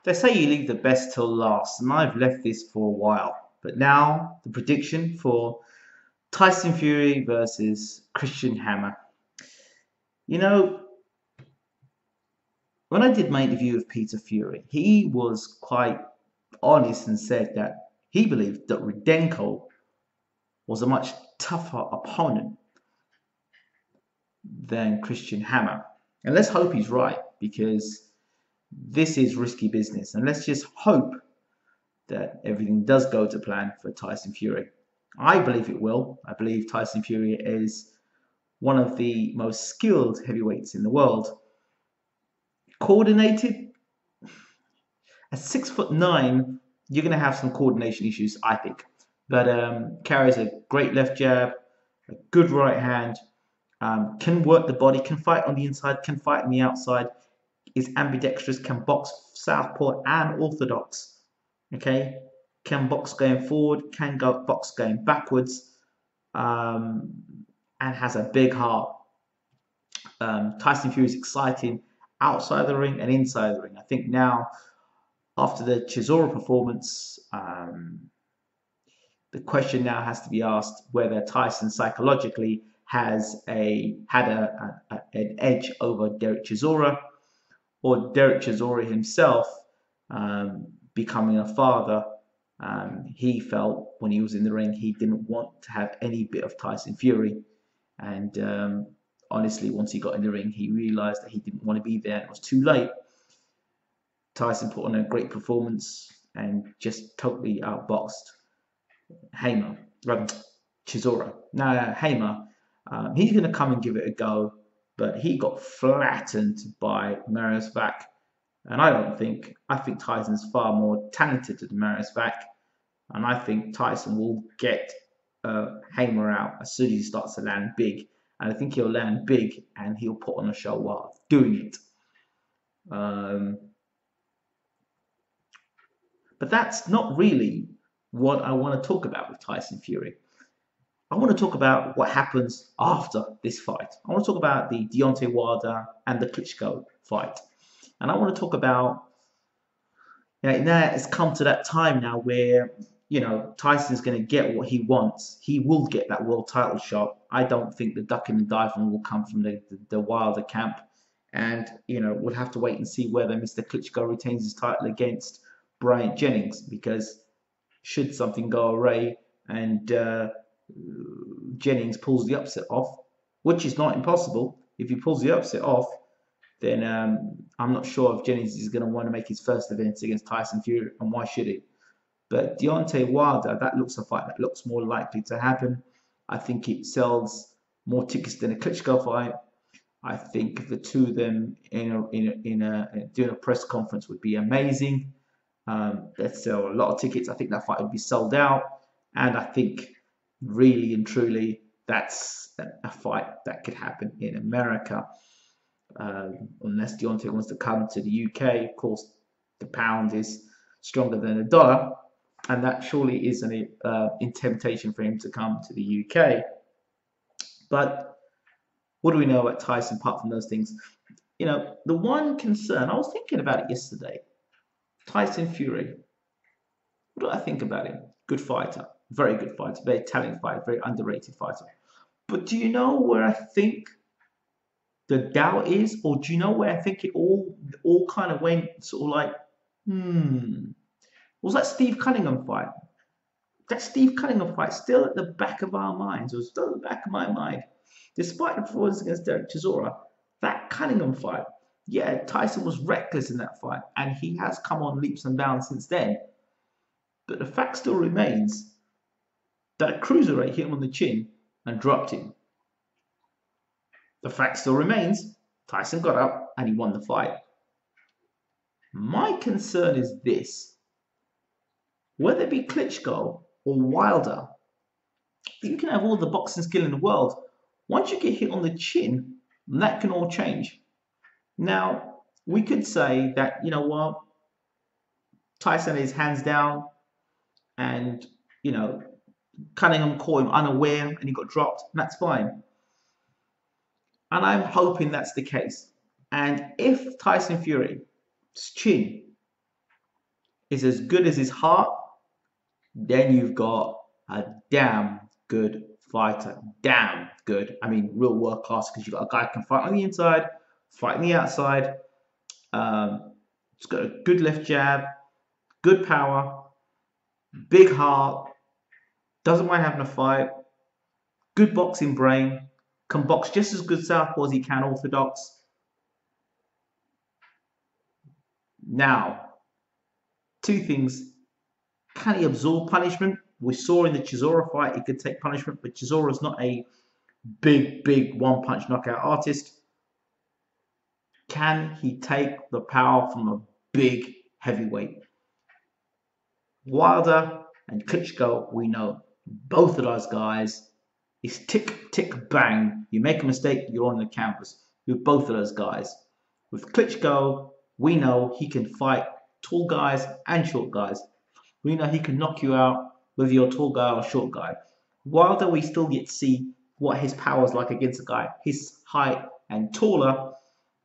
They say you leave the best till last, and I've left this for a while. But now, the prediction for Tyson Fury versus Christian Hammer. You know, when I did my interview with Peter Fury, he was quite honest and said that he believed that Rudenko was a much tougher opponent than Christian Hammer. And let's hope he's right, because this is risky business. And let's just hope that everything does go to plan for Tyson Fury. I believe it will. I believe Tyson Fury is one of the most skilled heavyweights in the world. Coordinated, at 6'9", you're going to have some coordination issues, I think. But carries a great left jab, a good right hand, can work the body, can fight on the inside, can fight on the outside, is ambidextrous, can box southpaw and orthodox. Okay, can box going forward, can go box going backwards, and has a big heart. Tyson Fury is exciting outside the ring and inside the ring. I think now, after the Chisora performance, the question now has to be asked whether Tyson psychologically has an edge over Derek Chisora, or Derek Chisora himself, becoming a father. He felt when he was in the ring he didn't want to have any bit of Tyson Fury, and honestly, once he got in the ring, he realized that he didn't want to be there. It was too late. Tyson put on a great performance and just totally outboxed Hamer, Chisora. Now, Hamer, he's going to come and give it a go, but he got flattened by Mariusvac. And I think Tyson's far more talented than Mariusvac. And I think Tyson will get Hamer out as soon as he starts to land big. And I think he'll land big and he'll put on a show while doing it. But that's not really what I want to talk about with Tyson Fury. I want to talk about what happens after this fight. I want to talk about the Deontay Wilder and the Klitschko fight. And I want to talk about, now it's come to that time now where, Tyson's going to get what he wants. He will get that world title shot. I don't think the ducking and diving will come from the Wilder camp. And, we'll have to wait and see whether Mr. Klitschko retains his title against Bryant Jennings, because should something go awry and Jennings pulls the upset off, which is not impossible, if he pulls the upset off, then I'm not sure if Jennings is going to want to make his first event against Tyson Fury, and why should he? But Deontay Wilder, that looks a fight that looks more likely to happen. I think it sells more tickets than a Klitschko fight. I think the two of them doing a press conference would be amazing. Let's sell a lot of tickets. I think that fight would be sold out, and I think really and truly that's a fight that could happen in America, unless Deontay wants to come to the UK. Of course, the pound is stronger than the dollar, and that surely is an temptation for him to come to the UK. But what do we know about Tyson apart from those things? The one concern, I was thinking about it yesterday, Tyson Fury. What do I think about him? Good fighter, very good fighter, very talented fighter, very underrated fighter. But do you know where I think the doubt is, or do you know where I think it all kind of went sort of like, was that Steve Cunningham fight? That Steve Cunningham fight still at the back of our minds, or still at the back of my mind, despite the performance against Derek Chisora. That Cunningham fight, yeah, Tyson was reckless in that fight, and he has come on leaps and bounds since then. But the fact still remains that a cruiserweight hit him on the chin and dropped him. The fact still remains Tyson got up and he won the fight. My concern is this: whether it be Klitschko or Wilder, you can have all the boxing skill in the world. Once you get hit on the chin, that can all change. Now, we could say that, Tyson had his hands down and, Cunningham caught him unaware and he got dropped, and that's fine. And I'm hoping that's the case. And if Tyson Fury's chin is as good as his heart, then you've got a damn good fighter. Damn good. I mean, real world class, because you've got a guy who can fight on the inside, fight on the outside. He's got a good left jab, good power, big heart, doesn't mind having a fight, good boxing brain, can box just as good southpaw as he can orthodox. Now, two things. Can he absorb punishment? We saw in the Chisora fight he could take punishment, but Chisora's not a big one-punch knockout artist. Can he take the power from a big heavyweight? Wilder and Klitschko, we know both of those guys is tick, tick, bang. You make a mistake, you're on the canvas with both of those guys. With Klitschko, we know he can fight tall guys and short guys. We know he can knock you out whether you're a tall guy or a short guy. Wilder, we still yet to see what his power is like against a guy his height and taller,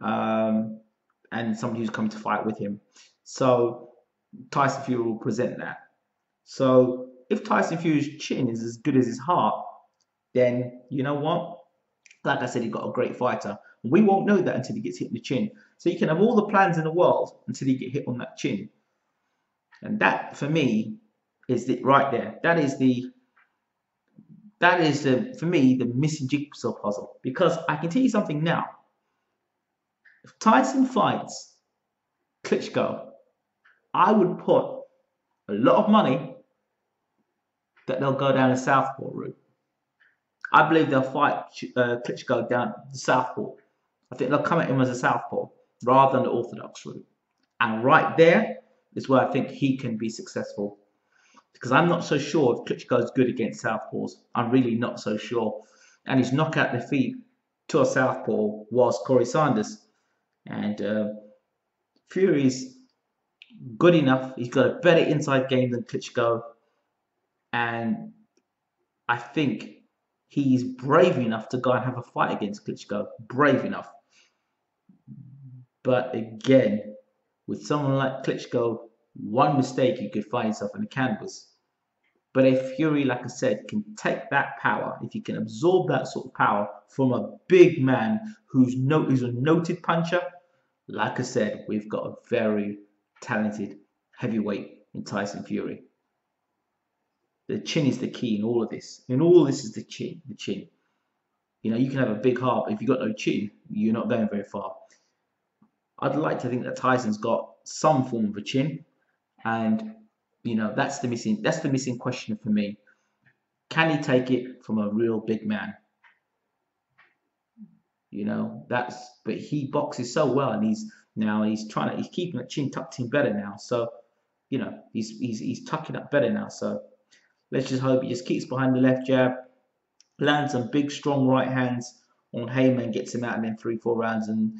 and somebody who's coming to fight with him. So Tyson Fury will present that. So if Tyson Fury's chin is as good as his heart, then you know what? Like I said, he got a great fighter. We won't know that until he gets hit in the chin. So you can have all the plans in the world until you get hit on that chin. And that, for me, is it right there. That is for me, the missing jigsaw puzzle. Because I can tell you something now. If Tyson fights Klitschko, I would put a lot of money that they'll go down the southpaw route. I believe they'll fight Klitschko down the southpaw. I think they'll come at him as a southpaw rather than the orthodox route. And right there is where I think he can be successful. Because I'm not so sure if Klitschko is good against southpaws. I'm really not so sure. And his knockout defeat to a southpaw was Corey Sanders. And Fury's good enough. He's got a better inside game than Klitschko. And I think he's brave enough to go and have a fight against Klitschko. Brave enough. But again, with someone like Klitschko, one mistake you could find yourself in the canvas. But if Fury, like I said, can take that power, if he can absorb that sort of power from a big man who's a noted puncher, like I said, we've got a very talented heavyweight in Tyson Fury. The chin is the key in all of this. In all of this is the chin. The chin. You know, you can have a big heart, but if you've got no chin, you're not going very far. I'd like to think that Tyson's got some form of a chin, and you know that's the missing question for me. Can he take it from a real big man? You know, but he boxes so well, and he's keeping that chin tucked in better now. So, you know, he's tucking up better now. So let's just hope he just keeps behind the left jab, lands some big strong right hands on Heyman, gets him out in then 3-4 rounds, and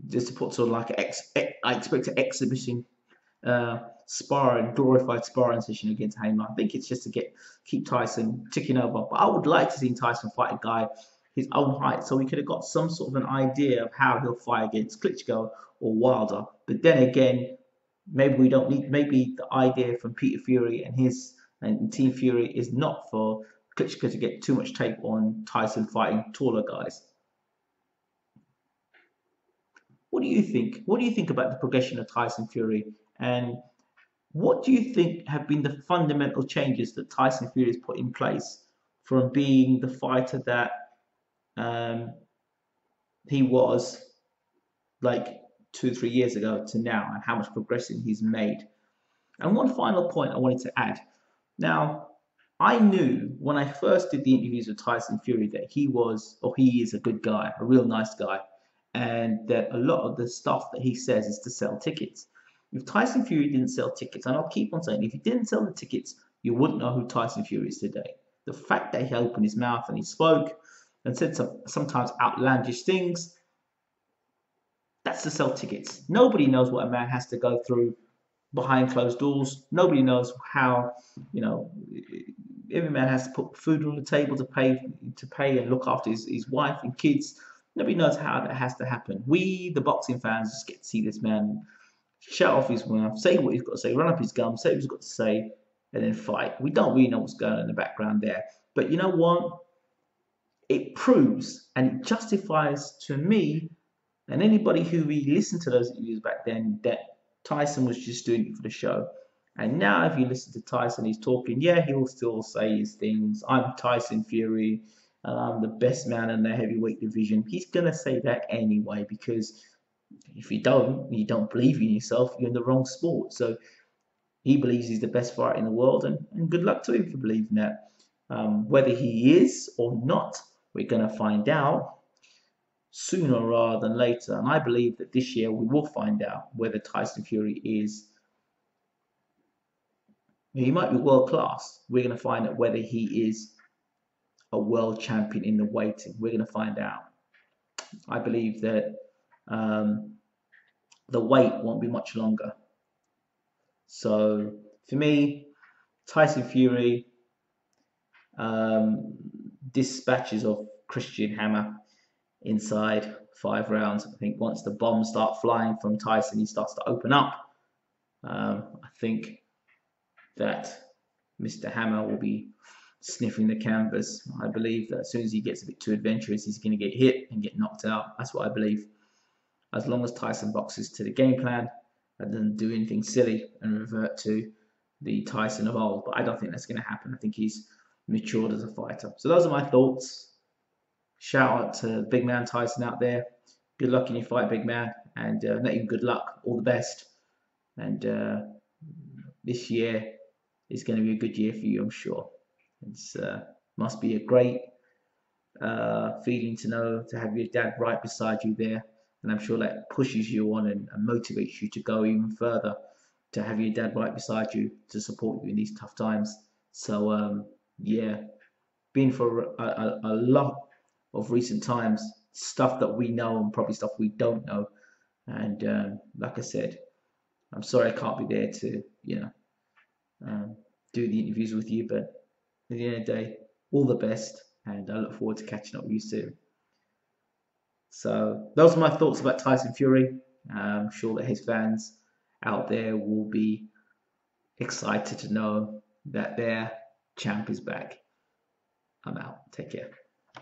just to put sort of like I expect an exhibition glorified sparring session against Heyman. I think it's just to keep Tyson ticking over. But I would like to see Tyson fight a guy his own height, so we could have got some sort of an idea of how he'll fight against Klitschko or Wilder. But then again, maybe the idea from Peter Fury and Team Fury is not for Klitschko to get too much tape on Tyson fighting taller guys. What do you think? What do you think about the progression of Tyson Fury? And what do you think have been the fundamental changes that Tyson Fury has put in place from being the fighter that he was like 2-3 years ago to now, and how much progression he's made? And one final point I wanted to add. Now, I knew when I first did the interviews with Tyson Fury that he is a good guy, a real nice guy, and that a lot of the stuff that he says is to sell tickets. If Tyson Fury didn't sell tickets, and I'll keep on saying, if he didn't sell the tickets, you wouldn't know who Tyson Fury is today. The fact that he opened his mouth and he spoke and said some sometimes outlandish things, that's to sell tickets. Nobody knows what a man has to go through behind closed doors. Nobody knows how, you know, every man has to put food on the table to pay and look after his wife and kids. Nobody knows how that has to happen. We, the boxing fans, just get to see this man shout off his mouth, say what he's got to say, run up his gum, say what he's got to say, and then fight. We don't really know what's going on in the background there. But you know what? It proves and it justifies to me and anybody who really listened to those interviews back then that Tyson was just doing it for the show. And now, if you listen to Tyson, he's talking, yeah, he'll still say his things. I'm Tyson Fury, and I'm the best man in the heavyweight division. He's going to say that anyway, because if you don't believe in yourself, you're in the wrong sport. So he believes he's the best fighter in the world, and good luck to him for believing that. Whether he is or not, we're going to find out sooner rather than later. And I believe that this year we will find out whether Tyson Fury is. He might be world class. We're going to find out whether he is a world champion in the weighting. We're going to find out. I believe that the wait won't be much longer. So for me, Tyson Fury dispatches of Christian Hammer inside 5 rounds. I think once the bombs start flying from Tyson, he starts to open up. I think that Mr. Hammer will be sniffing the canvas. I believe that as soon as he gets a bit too adventurous, he's going to get hit and get knocked out. That's what I believe. As long as Tyson boxes to the game plan and doesn't do anything silly and revert to the Tyson of old. But I don't think that's going to happen. I think he's matured as a fighter. So those are my thoughts. Shout out to big man Tyson out there. Good luck in your fight, big man. And not even good luck. All the best. And this year is going to be a good year for you, I'm sure. It must be a great feeling to know to have your dad right beside you there. And I'm sure that pushes you on and motivates you to go even further, to have your dad right beside you to support you in these tough times. So, yeah, been for a lot of recent times, stuff that we know and probably stuff we don't know. And like I said, I'm sorry I can't be there to, do the interviews with you, but at the end of the day, all the best, and I look forward to catching up with you soon. So those are my thoughts about Tyson Fury. I'm sure that his fans out there will be excited to know that their champ is back. I'm out. Take care.